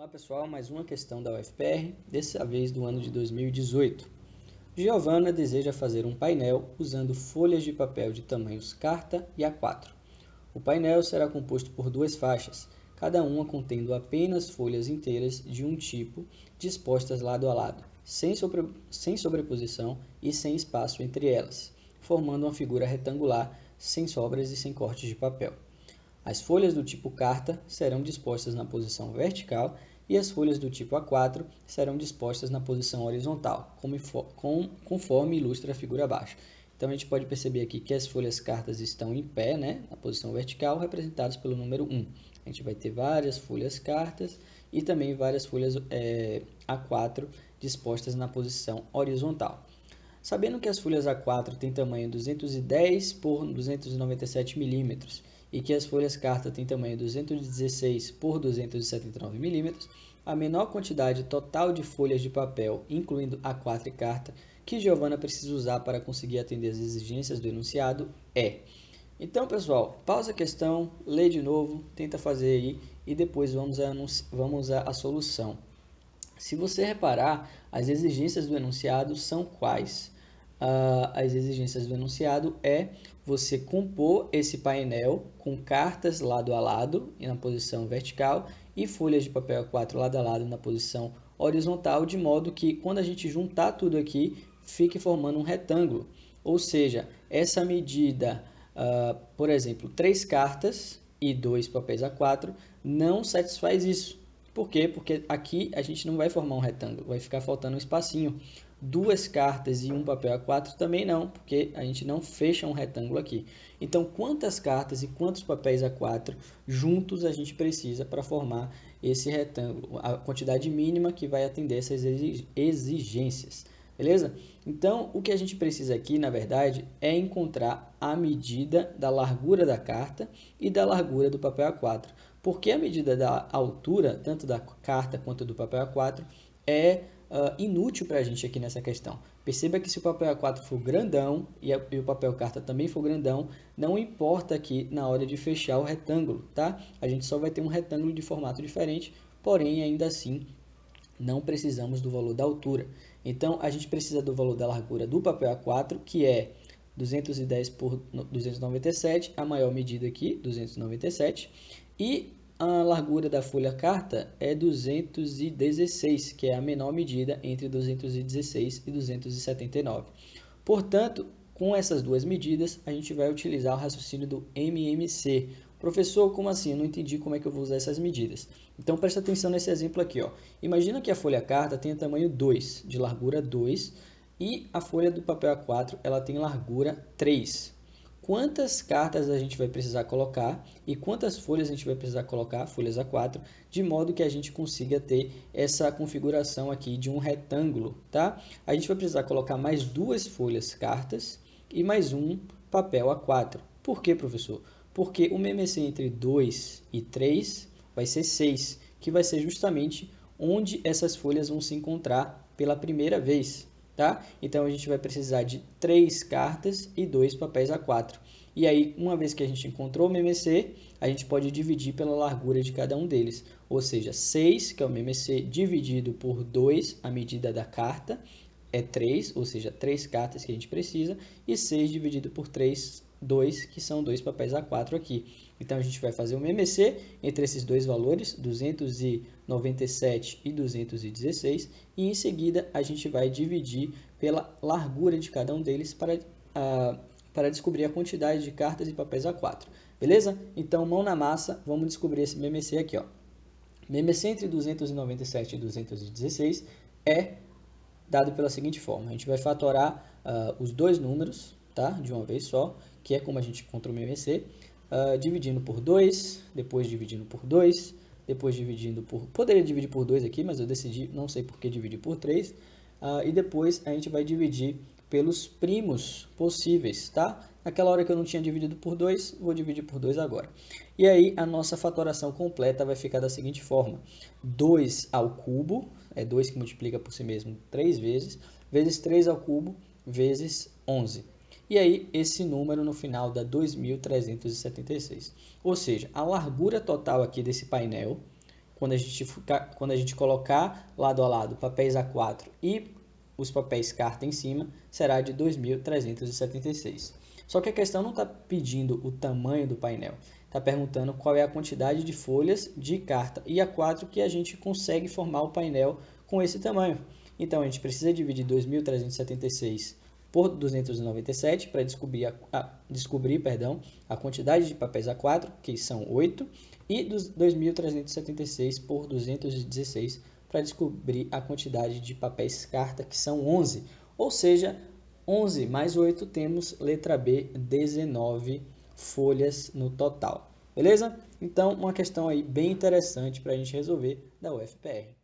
Olá pessoal, mais uma questão da UFPR, dessa vez do ano de 2018. Giovana deseja fazer um painel usando folhas de papel de tamanhos carta e A4. O painel será composto por duas faixas, cada uma contendo apenas folhas inteiras de um tipo, dispostas lado a lado, sem sobreposição e sem espaço entre elas, formando uma figura retangular, sem sobras e sem cortes de papel. As folhas do tipo carta serão dispostas na posição vertical e as folhas do tipo A4 serão dispostas na posição horizontal, conforme ilustra a figura abaixo. Então, a gente pode perceber aqui que as folhas cartas estão em pé, né, na posição vertical, representadas pelo número 1. A gente vai ter várias folhas cartas e também várias folhas A4 dispostas na posição horizontal. Sabendo que as folhas A4 têm tamanho 210 por 297 milímetros e que as folhas carta têm tamanho 216 por 279 milímetros, a menor quantidade total de folhas de papel, incluindo A4 e carta, que Giovana precisa usar para conseguir atender as exigências do enunciado é. Então, pessoal, pausa a questão, lê de novo, tenta fazer aí e depois vamos à solução. Se você reparar, as exigências do enunciado são quais? As exigências do enunciado é você compor esse painel com cartas lado a lado e na posição vertical e folhas de papel A4 lado a lado na posição horizontal, de modo que quando a gente juntar tudo aqui, fique formando um retângulo. Ou seja, essa medida, por exemplo, 3 cartas e 2 papéis A4 não satisfaz isso. Por quê? Porque aqui a gente não vai formar um retângulo, vai ficar faltando um espacinho. 2 cartas e um papel A4 também não, porque a gente não fecha um retângulo aqui. Então, quantas cartas e quantos papéis A4 juntos a gente precisa para formar esse retângulo? A quantidade mínima que vai atender essas exigências. Beleza? Então, o que a gente precisa aqui, na verdade, é encontrar a medida da largura da carta e da largura do papel A4. Porque a medida da altura, tanto da carta quanto do papel A4, é inútil para a gente aqui nessa questão. Perceba que se o papel A4 for grandão e o papel carta também for grandão, não importa aqui na hora de fechar o retângulo, tá? A gente só vai ter um retângulo de formato diferente, porém, ainda assim, não precisamos do valor da altura. Então, a gente precisa do valor da largura do papel A4, que é 210 por 297, a maior medida aqui, 297, e a largura da folha carta é 216, que é a menor medida entre 216 e 279. Portanto, com essas duas medidas, a gente vai utilizar o raciocínio do MMC. Professor, como assim? Eu não entendi como é que eu vou usar essas medidas. Então, presta atenção nesse exemplo aqui. Ó. Imagina que a folha carta tenha tamanho 2, de largura 2, e a folha do papel A4 ela tem largura 3. Quantas cartas a gente vai precisar colocar e quantas folhas a gente vai precisar colocar, folhas A4, de modo que a gente consiga ter essa configuração aqui de um retângulo, tá? A gente vai precisar colocar mais 2 folhas cartas e mais um papel A4. Por quê, professor? Porque o MMC entre 2 e 3 vai ser 6, que vai ser justamente onde essas folhas vão se encontrar pela primeira vez. Tá? Então, a gente vai precisar de 3 cartas e 2 papéis A4. E aí, uma vez que a gente encontrou o MMC, a gente pode dividir pela largura de cada um deles. Ou seja, 6, que é o MMC, dividido por 2, a medida da carta, é 3, ou seja, 3 cartas que a gente precisa, e 6 dividido por 3, 2, que são 2 papéis A4 aqui. Então, a gente vai fazer o MMC entre esses dois valores, 297 e 216, e em seguida a gente vai dividir pela largura de cada um deles para descobrir a quantidade de cartas e papéis A4. Beleza? Então, mão na massa, vamos descobrir esse MMC aqui. Ó. MMC entre 297 e 216 é dado pela seguinte forma. A gente vai fatorar os dois números, tá? De uma vez só, que é como a gente encontra o MMC, dividindo por 2, depois dividindo por 2, depois dividindo por... Poderia dividir por 2 aqui, mas eu decidi, não sei por que dividir por 3. E depois a gente vai dividir pelos primos possíveis, tá? Naquela hora que eu não tinha dividido por 2, vou dividir por 2 agora. E aí a nossa fatoração completa vai ficar da seguinte forma. 2 ao cubo, é 2 que multiplica por si mesmo 3 vezes, vezes 3 ao cubo, vezes 11. E aí, esse número no final dá 2.376. Ou seja, a largura total aqui desse painel quando a gente colocar lado a lado papéis A4 e os papéis carta em cima, será de 2.376. Só que a questão não está pedindo o tamanho do painel, está perguntando qual é a quantidade de folhas de carta e A4 que a gente consegue formar o painel com esse tamanho. Então, a gente precisa dividir 2.376 por 297 para descobrir a quantidade de papéis A4, que são 8, e 2.376 por 216 para descobrir a quantidade de papéis carta, que são 11. Ou seja, 11 mais 8, temos letra B, 19 folhas no total. Beleza? Então, uma questão aí bem interessante para a gente resolver da UFPR.